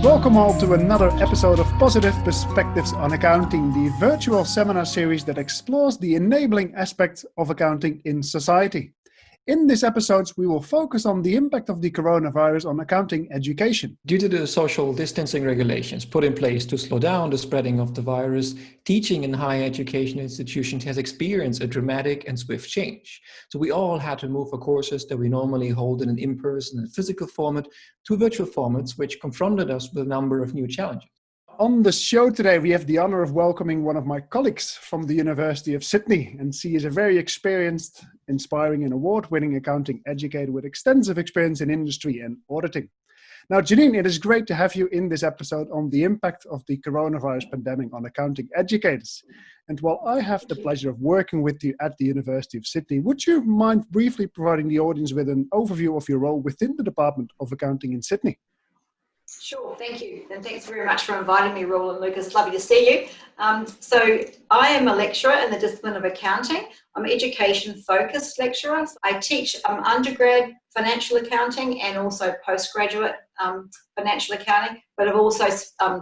Welcome all to another episode of Positive Perspectives on Accounting, the virtual seminar series that explores the enabling aspects of accounting in society. In this episode, we will focus on the impact of the coronavirus on accounting education. Due to the social distancing regulations put in place to slow down the spreading of the virus, teaching in higher education institutions has experienced a dramatic and swift change. So we all had to move our courses that we normally hold in an in-person and physical format to virtual formats, which confronted us with a number of new challenges. On the show today, we have the honor of welcoming one of my colleagues from the University of Sydney, and she is a very experienced, inspiring and award-winning accounting educator with extensive experience in industry and auditing. Now, Janine, it is great to have you in this episode on the impact of the coronavirus pandemic on accounting educators. And while I have the pleasure of working with you at the University of Sydney, would you mind briefly providing the audience with an overview of your role within the Department of Accounting in Sydney? Sure, thank you. And thanks very much for inviting me, Roel and Lukas. Lovely to see you. So I am a lecturer in the discipline of accounting. I'm an education-focused lecturer. I teach undergrad financial accounting and also postgraduate financial accounting, but I've also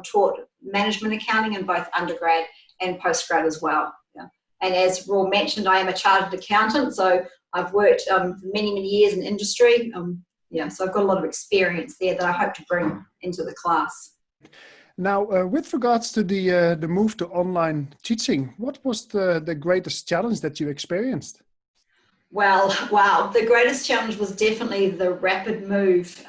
taught management accounting in both undergrad and postgrad as well. Yeah. And as Roel mentioned, I am a chartered accountant, so I've worked for many, many years in industry. So I've got a lot of experience there that I hope to bring into the class. Now, with regards to the move to online teaching, what was the greatest challenge that you experienced? Well, wow, the greatest challenge was definitely the rapid move.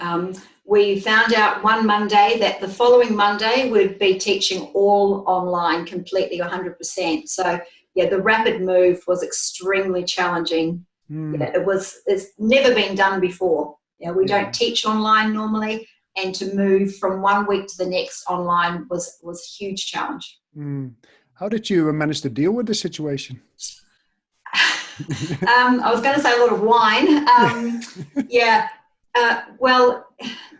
We found out one Monday that the following Monday we'd be teaching all online completely 100%. So yeah, the rapid move was extremely challenging. Yeah, it's never been done before. We don't teach online normally, and to move from one week to the next online was a huge challenge. How did you manage to deal with the situation? I was going to say a lot of wine. Well,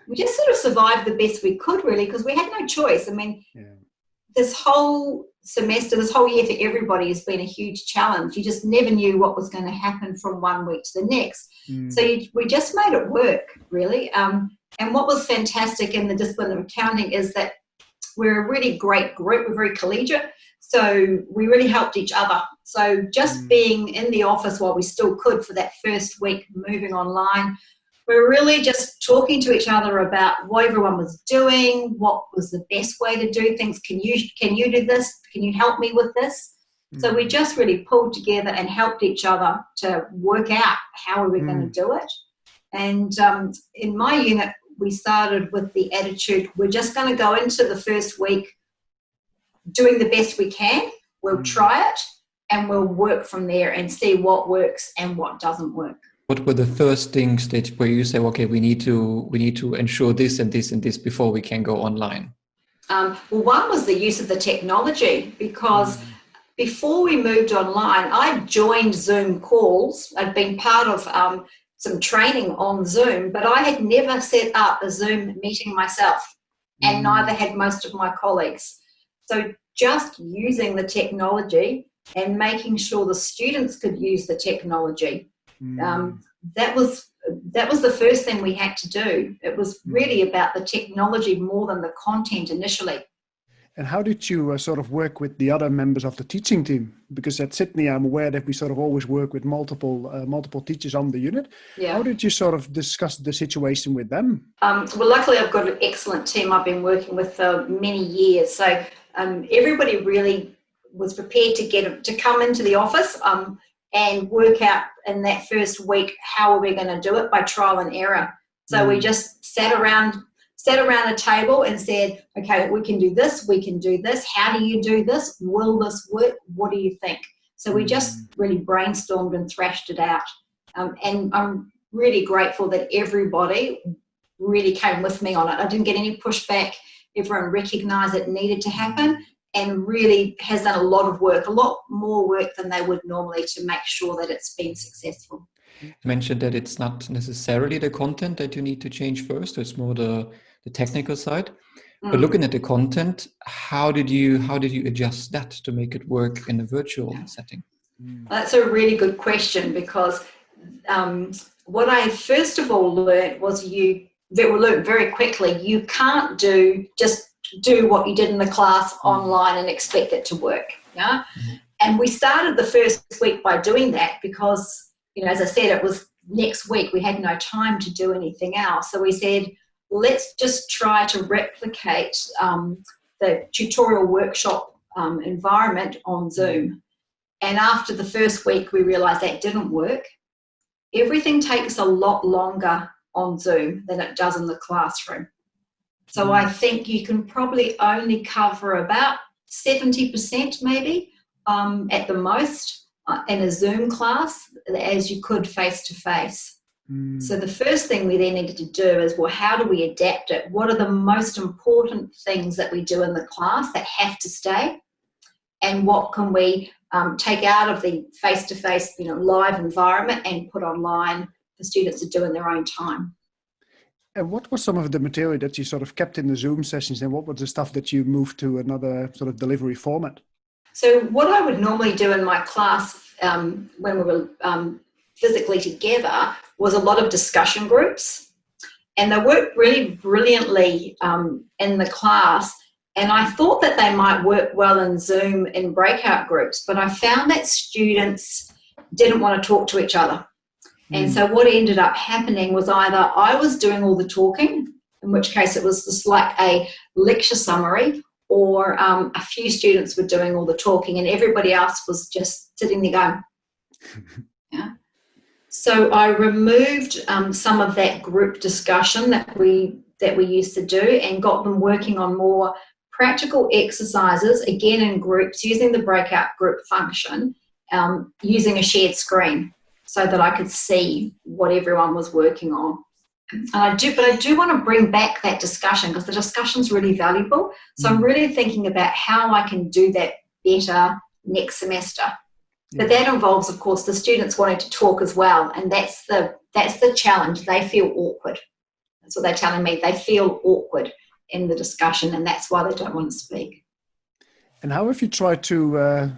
we just sort of survived the best we could, really, because we had no choice. I mean, this whole semester, this whole year for everybody has been a huge challenge. You just never knew what was going to happen from one week to the next. So we just made it work, really. And what was fantastic in the discipline of accounting is that we're a really great group. We're very collegiate. So we really helped each other. So just being in the office while we still could for that first week moving online, we're really just talking to each other about what everyone was doing, what was the best way to do things. Can you do this? Can you help me with this? So we just really pulled together and helped each other to work out how we were going to do it. And in my unit, we started with the attitude, we're just going to go into the first week doing the best we can. We'll try it and we'll work from there and see what works and what doesn't work. What were the first things where you say, okay, we need to ensure this and this and this before we can go online? Well, one was the use of the technology, because before we moved online, I joined Zoom calls. I'd been part of some training on Zoom, but I had never set up a Zoom meeting myself, and neither had most of my colleagues. So just using the technology and making sure the students could use the technology, that was the first thing we had to do. It was really about the technology more than the content initially. And how did you sort of work with the other members of the teaching team? Because at Sydney, I'm aware that we sort of always work with multiple teachers on the unit. Yeah. How did you sort of discuss the situation with them? Well, luckily, I've got an excellent team I've been working with for many years. So everybody really was prepared to come into the office and work out in that first week how are we going to do it by trial and error. So we just sat around a table and said, okay, we can do this, how do you do this, will this work, what do you think? So we just really brainstormed and thrashed it out. And I'm really grateful that everybody really came with me on it. I didn't get any pushback. Everyone recognised it needed to happen and really has done a lot more work than they would normally to make sure that it's been successful. You mentioned that it's not necessarily the content that you need to change first, it's more the technical side. But looking at the content, how did you adjust that to make it work in a virtual setting? That's a really good question, because what I first of all learned was you learned very quickly, you can't just do what you did in the class online and expect it to work. Yeah. And we started the first week by doing that because, as I said, it was next week. We had no time to do anything else. So we said, let's just try to replicate the tutorial workshop environment on Zoom. And after the first week, we realized that didn't work. Everything takes a lot longer on Zoom than it does in the classroom. So I think you can probably only cover about 70% maybe at the most in a Zoom class as you could face-to-face. So the first thing we then needed to do is, well, how do we adapt it? What are the most important things that we do in the class that have to stay? And what can we take out of the face-to-face, live environment and put online for students to do in their own time? And what was some of the material that you sort of kept in the Zoom sessions, and what was the stuff that you moved to another sort of delivery format? So what I would normally do in my class when we were physically together was a lot of discussion groups, and they worked really brilliantly in the class. And I thought that they might work well in Zoom in breakout groups, but I found that students didn't want to talk to each other. And so what ended up happening was either I was doing all the talking, in which case it was just like a lecture summary, or a few students were doing all the talking and everybody else was just sitting there going, yeah. So I removed some of that group discussion that we used to do and got them working on more practical exercises, again in groups, using the breakout group function, using a shared screen so that I could see what everyone was working on. And I do want to bring back that discussion because the discussion's really valuable. So I'm really thinking about how I can do that better next semester. But that involves, of course, the students wanting to talk as well, and that's the challenge. They feel awkward. That's what they're telling me. They feel awkward in the discussion, and that's why they don't want to speak. And how have you tried to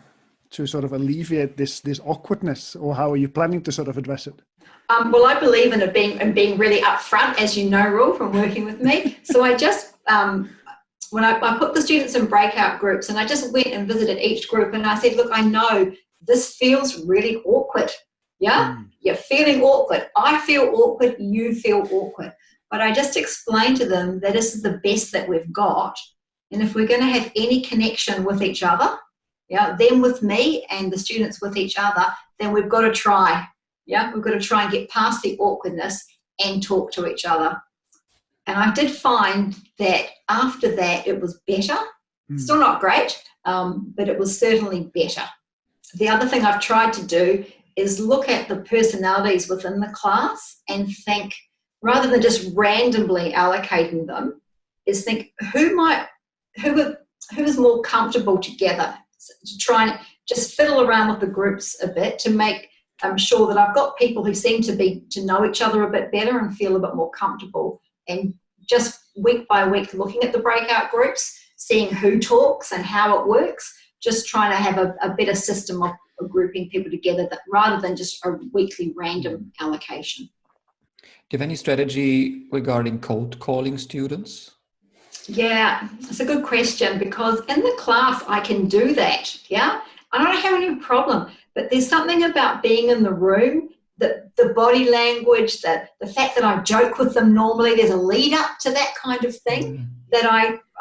sort of alleviate this awkwardness, or how are you planning to sort of address it? Well, I believe in being really upfront, as you know, Roel, from working with me. So I just when I put the students in breakout groups, and I just went and visited each group, and I said, look, I know this feels really awkward. Yeah, you're feeling awkward. I feel awkward. You feel awkward. But I just explained to them that this is the best that we've got, and if we're going to have any connection with each other, them with me and the students with each other, then we've got to try. Yeah, we've got to try and get past the awkwardness and talk to each other. And I did find that after that, it was better. Still not great, but it was certainly better. The other thing I've tried to do is look at the personalities within the class and think, rather than just randomly allocating them, is think who is more comfortable together, to try and just fiddle around with the groups a bit to make sure that I've got people who seem to know each other a bit better and feel a bit more comfortable, and just week by week looking at the breakout groups, seeing who talks and how it works, just trying to have a better system of grouping people together rather than just a weekly random allocation. Do you have any strategy regarding cold calling students? Yeah, it's a good question, because in the class I can do that. Yeah, I don't have any problem, but there's something about being in the room, the body language, the fact that I joke with them normally, there's a lead up to that kind of thing that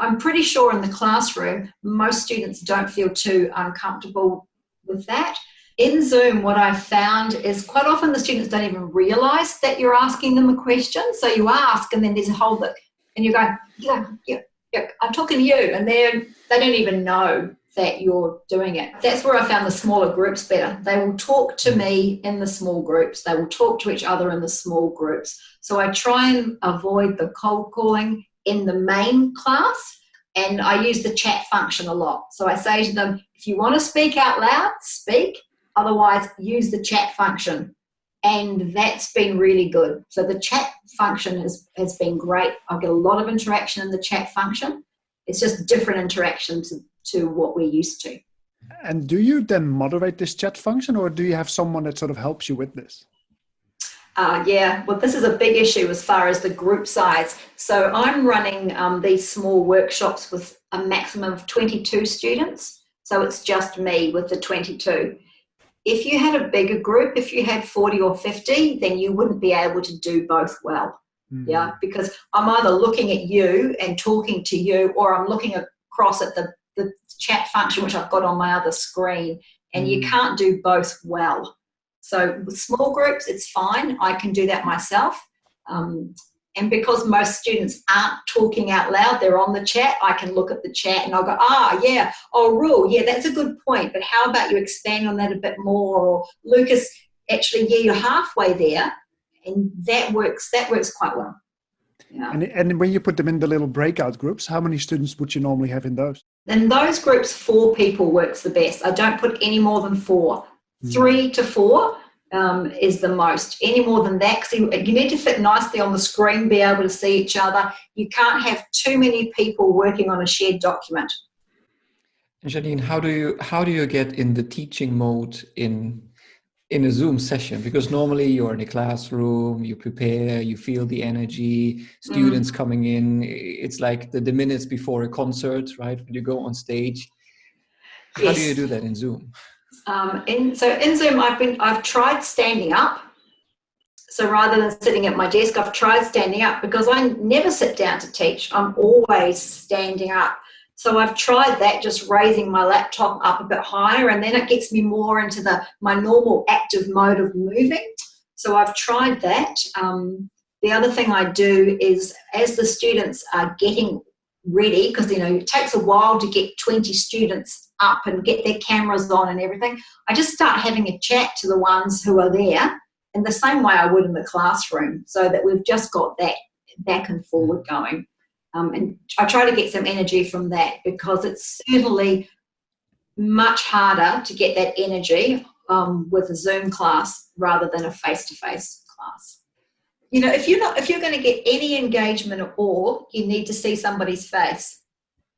I'm pretty sure in the classroom most students don't feel too uncomfortable with that. In Zoom, what I've found is quite often the students don't even realise that you're asking them a question. So you ask, and then there's a whole bit, and you go, yeah, I'm talking to you, and they don't even know that you're doing it. That's where I found the smaller groups better. They will talk to me in the small groups. They will talk to each other in the small groups. So I try and avoid the cold calling in the main class, and I use the chat function a lot. So I say to them, if you want to speak out loud, speak. Otherwise, use the chat function. And that's been really good. So the chat function has been great. I get a lot of interaction in the chat function. It's just different interaction to what we're used to. And do you then moderate this chat function, or do you have someone that sort of helps you with this? Yeah, well, this is a big issue as far as the group size. So I'm running these small workshops with a maximum of 22 students. So it's just me with the 22. If you had a bigger group, if you had 40 or 50, then you wouldn't be able to do both well. Yeah, because I'm either looking at you and talking to you, or I'm looking across at the chat function, which I've got on my other screen, and you can't do both well. So with small groups, it's fine. I can do that myself. And because most students aren't talking out loud, they're on the chat, I can look at the chat and I'll go, yeah, Roel, yeah, that's a good point, but how about you expand on that a bit more? Or Lukas, actually, yeah, you're halfway there. And that works quite well. Yeah. And when you put them in the little breakout groups, how many students would you normally have in those? In those groups, 4 people works the best. I don't put any more than 4. 3 to 4 is the most. Any more than that, because you need to fit nicely on the screen, be able to see each other. You can't have too many people working on a shared document. And Janine, how do you get in the teaching mode in a Zoom session? Because normally you're in a classroom, you prepare, you feel the energy, students coming in. It's like the minutes before a concert, right? When you go on stage. How Yes. do you do that in Zoom? In Zoom, I've tried standing up. So rather than sitting at my desk, I've tried standing up because I never sit down to teach. I'm always standing up. So I've tried that, just raising my laptop up a bit higher, and then it gets me more into my normal active mode of moving. So I've tried that. The other thing I do is, as the students are getting ready, because it takes a while to get 20 students up and get their cameras on and everything, I just start having a chat to the ones who are there in the same way I would in the classroom, so that we've just got that back and forward going. And I try to get some energy from that, because it's certainly much harder to get that energy with a Zoom class rather than a face-to-face class. If you're going to get any engagement at all, you need to see somebody's face,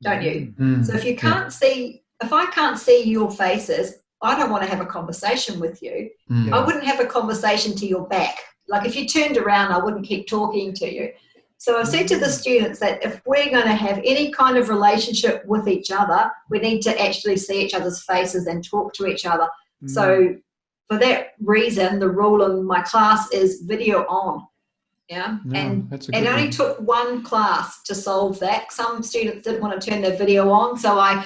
don't you? So if I can't see your faces, I don't want to have a conversation with you. I wouldn't have a conversation to your back. Like if you turned around, I wouldn't keep talking to you. So I've said to the students that if we're going to have any kind of relationship with each other, we need to actually see each other's faces and talk to each other. So for that reason, the rule in my class is video on. Yeah, and it only took one class to solve that. Some students didn't want to turn their video on, so I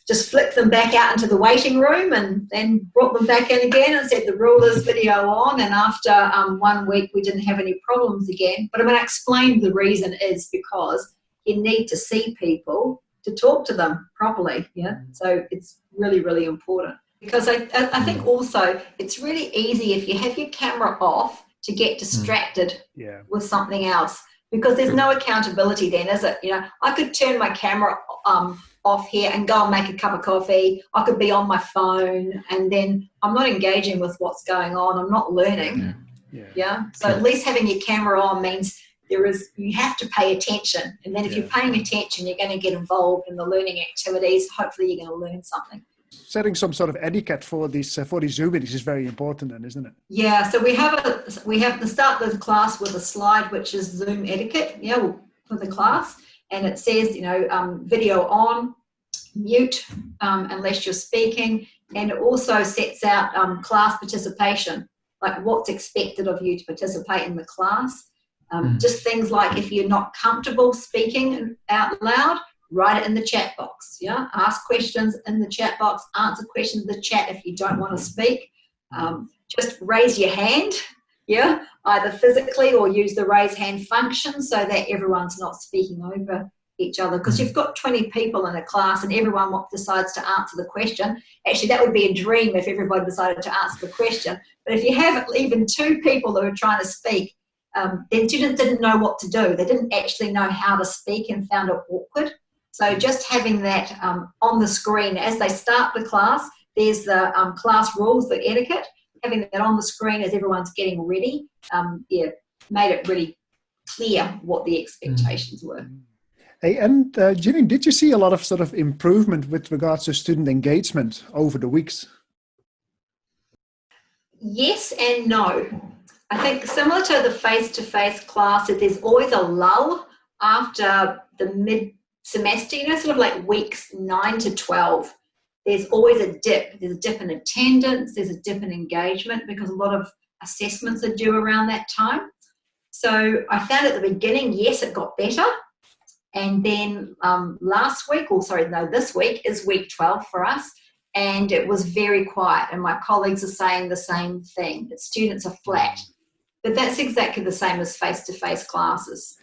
just flicked them back out into the waiting room and then brought them back in again and said the rule is video on. And after 1 week, we didn't have any problems again. But I'm going to explain the reason is because you need to see people to talk to them properly. Yeah, so it's really, really important, because I think also it's really easy if you have your camera off to get distracted with something else, because there's no accountability then, is it? I could turn my camera off here and go and make a cup of coffee. I could be on my phone, and then I'm not engaging with what's going on. I'm not learning. So at least having your camera on means you have to pay attention, and then if you're paying attention, you're going to get involved in the learning activities. Hopefully you're going to learn something. Setting some sort of etiquette for these Zoom meetings is very important, then, isn't it? Yeah. So we have to start the class with a slide which is Zoom etiquette. For the class, and it says video on, mute unless you're speaking, and it also sets out class participation, like what's expected of you to participate in the class. Just things like if you're not comfortable speaking out loud, write it in the chat box. Ask questions in the chat box, answer questions in the chat if you don't want to speak. Just raise your hand, either physically or use the raise hand function so that everyone's not speaking over each other, because you've got 20 people in a class and everyone decides to answer the question. Actually, that would be a dream if everybody decided to answer the question. But if you have even 2 people that are trying to speak, then students didn't know what to do. They didn't actually know how to speak and found it awkward. So just having that on the screen as they start the class, there's the class rules, the etiquette, having that on the screen as everyone's getting ready, made it really clear what the expectations were. Hey, and Janine, did you see a lot of sort of improvement with regards to student engagement over the weeks? Yes and no. I think similar to the face-to-face class, that there's always a lull after the mid-semester, sort of like weeks 9 to 12. There's always a dip. There's a dip in attendance, there's a dip in engagement because a lot of assessments are due around that time. So I found at the beginning, yes, it got better. And then this week is week 12 for us. And it was very quiet. And my colleagues are saying the same thing, that students are flat. But that's exactly the same as face-to-face classes.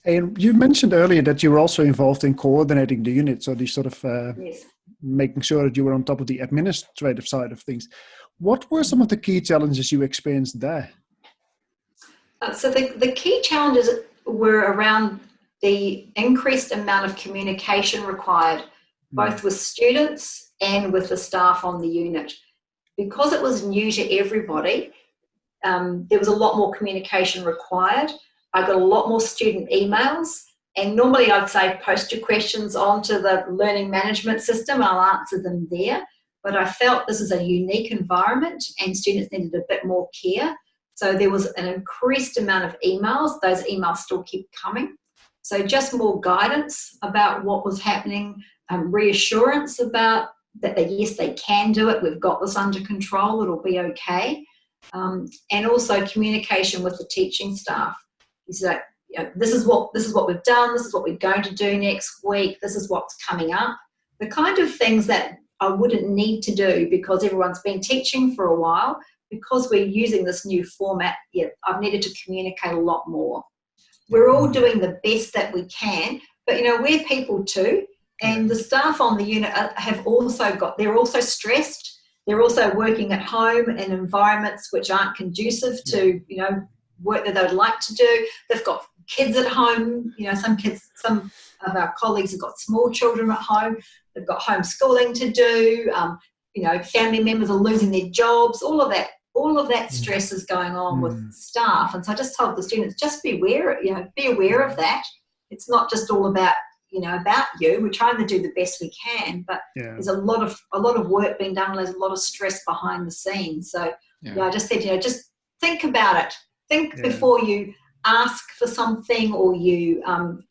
And you mentioned earlier that you were also involved in coordinating the unit, so the sort of yes. making sure that you were on top of the administrative side of things. What were some of the key challenges you experienced there? So the key challenges were around the increased amount of communication required, both with students and with the staff on the unit. Because it was new to everybody, there was a lot more communication required. I got a lot more student emails, and normally I'd say post your questions onto the learning management system and I'll answer them there. But I felt this is a unique environment and students needed a bit more care. So there was an increased amount of emails. Those emails still keep coming. So just more guidance about what was happening, reassurance about that yes, they can do it. We've got this under control. It'll be okay. And also communication with the teaching staff. You say, this is what we've done. This is what we're going to do next week. This is what's coming up. The kind of things that I wouldn't need to do because everyone's been teaching for a while. Because we're using this new format, I've needed to communicate a lot more. We're all doing the best that we can, but we're people too. And the staff on the unit they're also stressed. They're also working at home in environments which aren't conducive to, work that they would like to do. They've got kids at home. Some of our colleagues have got small children at home. They've got homeschooling to do. Family members are losing their jobs. All of that stress is going on with staff. And so I just told the students, just be aware of that. It's not just all about you. We're trying to do the best we can, but there's a lot of work being done. There's a lot of stress behind the scenes. So I just said, just think about it. Think before you ask for something, or you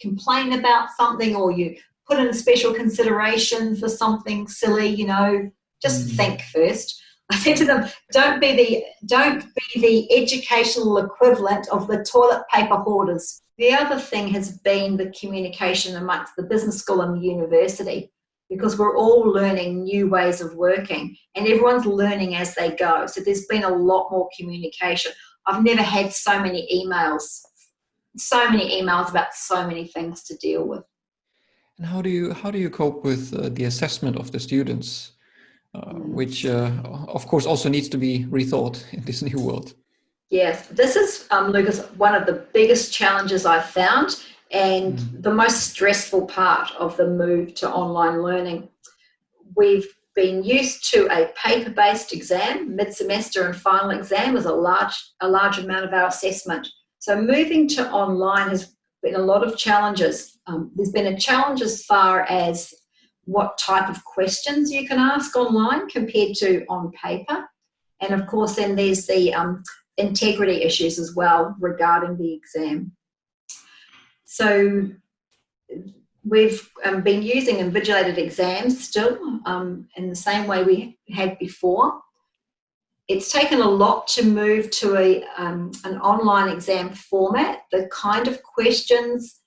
complain about something, or you put in special consideration for something silly. Just think first. I said to them, don't be the educational equivalent of the toilet paper hoarders. The other thing has been the communication amongst the business school and the university, because we're all learning new ways of working and everyone's learning as they go. So there's been a lot more communication. I've never had so many emails about so many things to deal with. And how do you cope with the assessment of the students, which of course also needs to be rethought in this new world? Yes, this is, Lukas, one of the biggest challenges I've found and the most stressful part of the move to online learning. We've been used to a paper-based exam, mid-semester and final exam is a large amount of our assessment. So moving to online has been a lot of challenges. There's been a challenge as far as what type of questions you can ask online compared to on paper. And of course, then there's the integrity issues as well regarding the exam. So we've been using invigilated exams still in the same way we had before. It's taken a lot to move to an online exam format. The kind of questions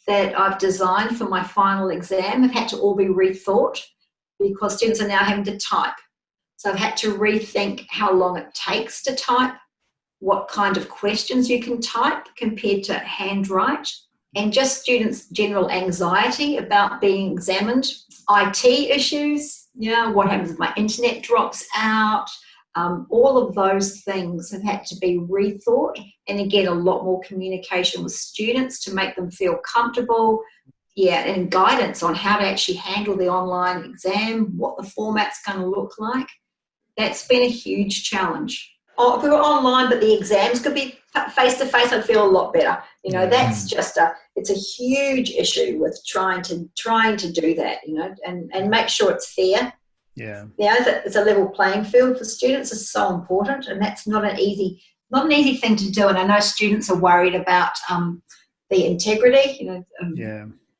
that I've designed for my final exam have had to all be rethought because students are now having to type. So I've had to rethink how long it takes to type, what kind of questions you can type compared to handwrite, and just students' general anxiety about being examined, IT issues, what happens if my internet drops out, all of those things have had to be rethought, and again, a lot more communication with students to make them feel comfortable, and guidance on how to actually handle the online exam, what the format's going to look like. That's been a huge challenge. If we were online, but the exams could be face-to-face, I'd feel a lot better. That's just it's a huge issue with trying to do that, and make sure it's fair. That it's a level playing field for students is so important, and that's not an easy not an easy thing to do. And I know students are worried about the integrity,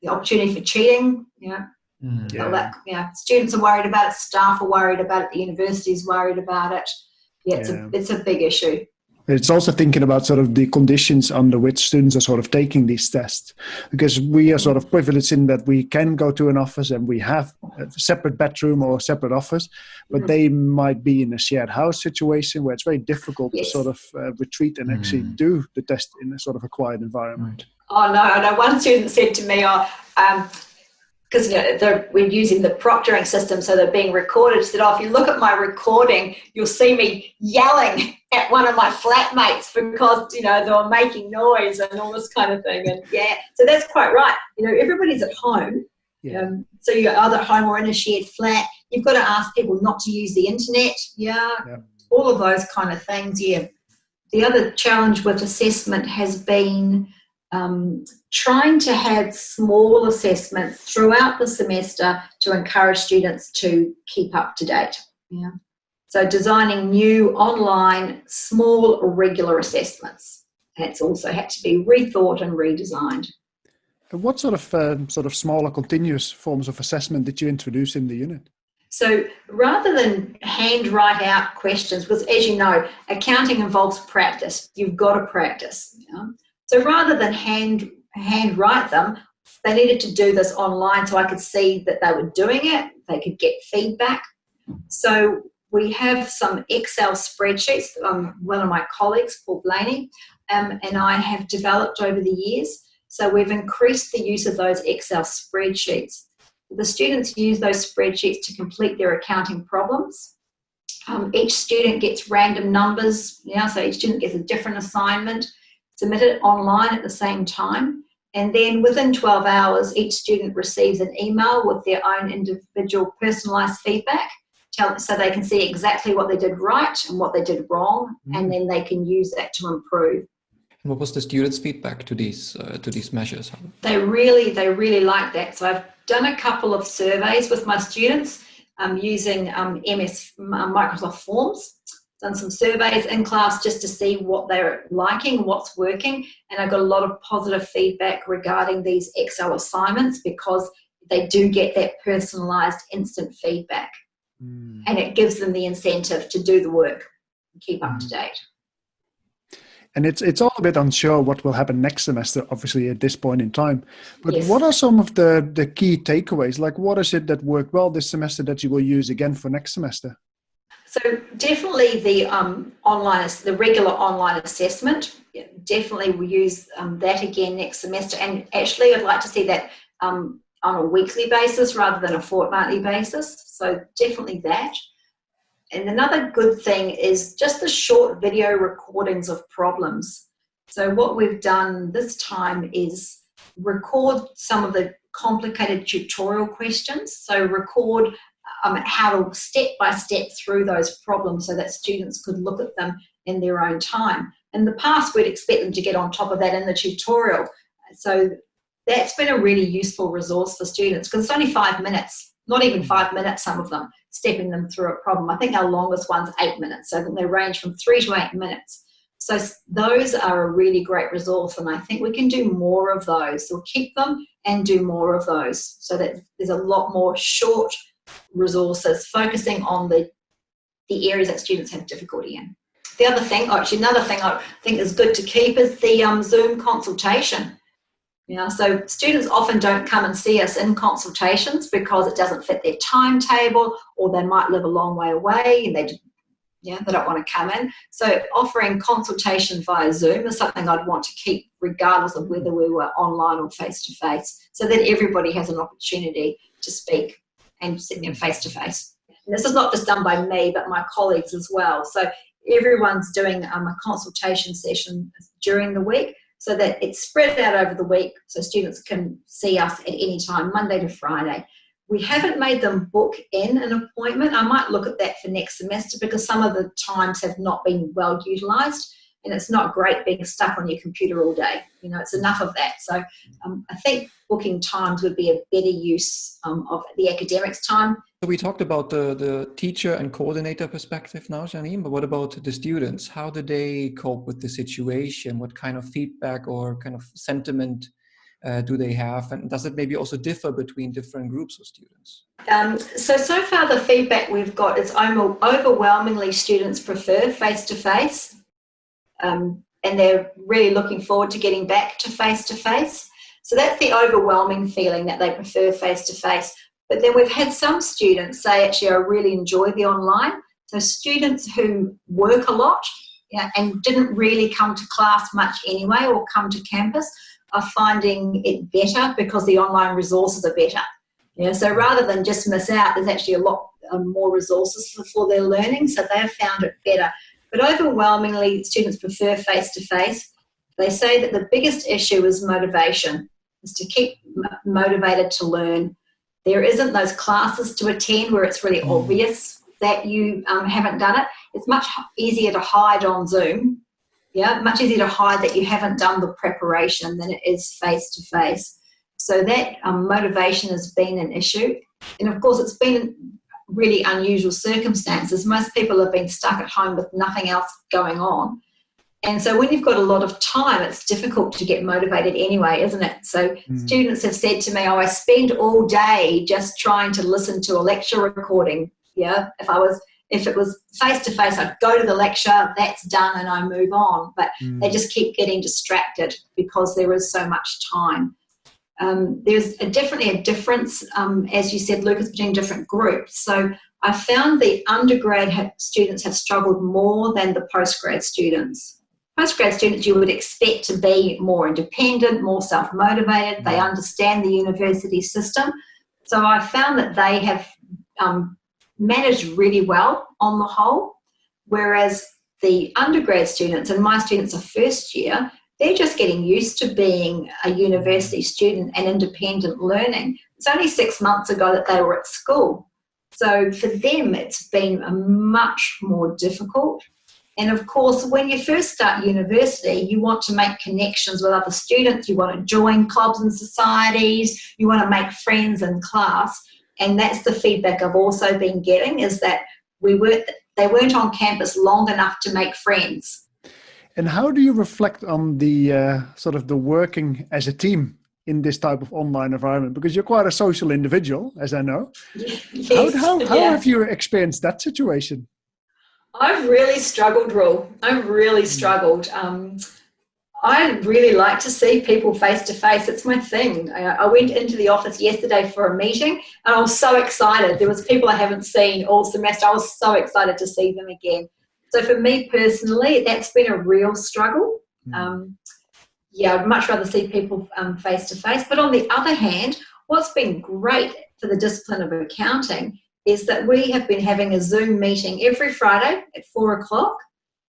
the opportunity for cheating, students are worried about it, staff are worried about it, the university's worried about it. It's a big issue. It's also thinking about sort of the conditions under which students are sort of taking these tests, because we are sort of privileged in that we can go to an office and we have a separate bedroom or a separate office, but they might be in a shared house situation where it's very difficult to sort of retreat and actually do the test in a sort of a quiet environment. Oh, no. One student said to me, because we're using the proctoring system, so they're being recorded. She said, if you look at my recording, you'll see me yelling at one of my flatmates because, they were making noise and all this kind of thing. And so that's quite right. Everybody's at home. So you're either at home or in a shared flat. You've got to ask people not to use the internet. All of those kind of things. The other challenge with assessment has been trying to have small assessments throughout the semester to encourage students to keep up to date. So designing new online small regular assessments. That's also had to be rethought and redesigned. And what sort of smaller continuous forms of assessment did you introduce in the unit? So rather than hand write out questions, because as you know, accounting involves practice. You've got to practice. So rather than hand write them, they needed to do this online so I could see that they were doing it. They could get feedback. So we have some Excel spreadsheets. One of my colleagues, Paul Blaney, and I have developed over the years. So we've increased the use of those Excel spreadsheets. The students use those spreadsheets to complete their accounting problems. Each student gets random numbers, so each student gets a different assignment, submitted online at the same time, and then within 12 hours, each student receives an email with their own individual personalised feedback, so they can see exactly what they did right and what they did wrong, and then they can use that to improve. What was the students' feedback to these measures? They really like that. So I've done a couple of surveys with my students using Microsoft Forms. Done some surveys in class just to see what they're liking, what's working, and I got a lot of positive feedback regarding these Excel assignments because they do get that personalised instant feedback, and it gives them the incentive to do the work and keep up to date. And it's all a bit unsure what will happen next semester, obviously, at this point in time. But what are some of the key takeaways? Like, what is it that worked well this semester that you will use again for next semester? So definitely the regular online assessment. Definitely we'll use that again next semester. And actually, I'd like to see that on a weekly basis rather than a fortnightly basis. So definitely that. And another good thing is just the short video recordings of problems. So what we've done this time is record some of the complicated tutorial questions. So record how to step by step through those problems so that students could look at them in their own time. In the past, we'd expect them to get on top of that in the tutorial. So that's been a really useful resource for students because it's only 5 minutes, not even 5 minutes, some of them, stepping them through a problem. I think our longest one's 8 minutes, so they range from 3 to 8 minutes. So those are a really great resource, and I think we can do more of those. So keep them and do more of those so that there's a lot more short resources focusing on the areas that students have difficulty in. The other thing, another thing I think is good to keep is the Zoom consultation. So students often don't come and see us in consultations because it doesn't fit their timetable, or they might live a long way away and they don't want to come in. So offering consultation via Zoom is something I'd want to keep regardless of whether we were online or face-to-face, so that everybody has an opportunity to speak and sit face-to-face. And this is not just done by me, but my colleagues as well. So everyone's doing a consultation session during the week so that it's spread out over the week so students can see us at any time, Monday to Friday. We haven't made them book in an appointment. I might look at that for next semester because some of the times have not been well utilised, and it's not great being stuck on your computer all day. It's enough of that. So I think booking times would be a better use of the academics' time So we talked about the teacher and coordinator perspective now, Janine, but what about the students? How do they cope with the situation? What kind of feedback or kind of sentiment do they have? And does it maybe also differ between different groups of students? So far the feedback we've got is overwhelmingly students prefer face-to-face, and they're really looking forward to getting back to face-to-face. So that's the overwhelming feeling, that they prefer face-to-face. But then we've had some students say, actually, I really enjoy the online. So students who work a lot, and didn't really come to class much anyway or come to campus are finding it better because the online resources are better. So rather than just miss out, there's actually a lot more resources for their learning, so they've found it better. But overwhelmingly, students prefer face-to-face. They say that the biggest issue is motivation, is to keep motivated to learn. There isn't those classes to attend where it's really obvious that you haven't done it. It's much easier to hide on Zoom. Much easier to hide that you haven't done the preparation than it is face-to-face. So that motivation has been an issue. And of course, it's been really unusual circumstances. Most people have been stuck at home with nothing else going on. And so when you've got a lot of time, it's difficult to get motivated anyway, isn't it? So students have said to me, I spend all day just trying to listen to a lecture recording. If it was face-to-face, I'd go to the lecture, that's done, and I move on. But they just keep getting distracted because there is so much time. There's definitely a difference, as you said, Lukas, between different groups. So I found the undergrad students have struggled more than the postgrad students. Postgrad students you would expect to be more independent, more self-motivated. They understand the university system. So I found that they have managed really well on the whole, whereas the undergrad students, and my students are first year, they're just getting used to being a university student and independent learning. It's only 6 months ago that they were at school. So for them, it's been much more difficult. And of course, when you first start university, you want to make connections with other students. You want to join clubs and societies. You want to make friends in class. And that's the feedback I've also been getting, is that they weren't on campus long enough to make friends. And how do you reflect on the sort of the working as a team in this type of online environment? Because you're quite a social individual, as I know. Yes, how have you experienced that situation? I've really struggled, Roel. I've really struggled. I really like to see people face to face. It's my thing. I went into the office yesterday for a meeting and I was so excited. There was people I haven't seen all semester. I was so excited to see them again. So for me personally, that's been a real struggle. I'd much rather see people face to face. But on the other hand, what's been great for the discipline of accounting is that we have been having a Zoom meeting every Friday at 4:00.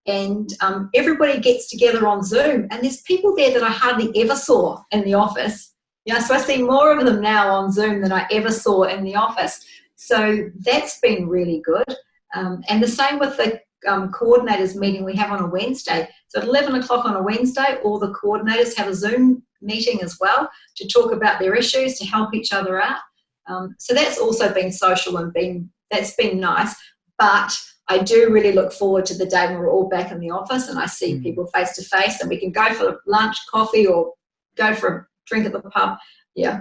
And everybody gets together on Zoom, and there's people there that I hardly ever saw in the office. So I see more of them now on Zoom than I ever saw in the office. So that's been really good. And the same with the coordinators meeting we have on a Wednesday. So at 11 o'clock on a Wednesday, all the coordinators have a Zoom meeting as well to talk about their issues, to help each other out. So that's also been social and that's been nice. But I do really look forward to the day when we're all back in the office and I see people face to face and we can go for lunch, coffee, or go for a drink at the pub.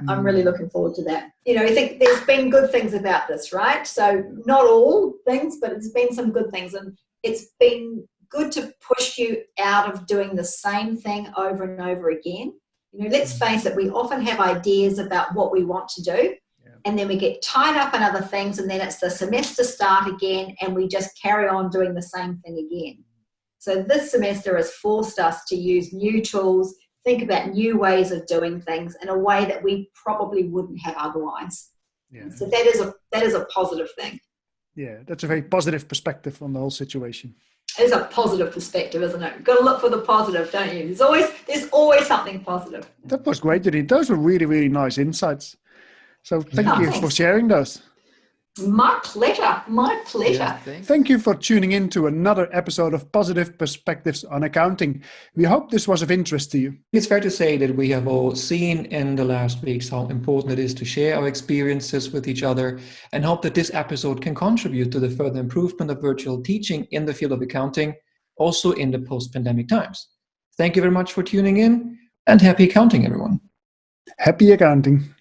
I'm really looking forward to that. I think there's been good things about this, right? So not all things, but it's been some good things, and it's been good to push you out of doing the same thing over and over again. Let's face it, we often have ideas about what we want to do. And then we get tied up in other things, and then it's the semester start again, and we just carry on doing the same thing again. So this semester has forced us to use new tools, think about new ways of doing things in a way that we probably wouldn't have otherwise. So that is a positive thing. Yeah, that's a very positive perspective on the whole situation. It is a positive perspective, isn't it? You've got to look for the positive, don't you? There's always something positive. That was great, Janine. Those were really, really nice insights. So thank you for sharing those. My pleasure. My pleasure. Yeah, thanks. Thank you for tuning in to another episode of Positive Perspectives on Accounting. We hope this was of interest to you. It's fair to say that we have all seen in the last weeks how important it is to share our experiences with each other, and hope that this episode can contribute to the further improvement of virtual teaching in the field of accounting, also in the post-pandemic times. Thank you very much for tuning in, and happy accounting, everyone. Happy accounting.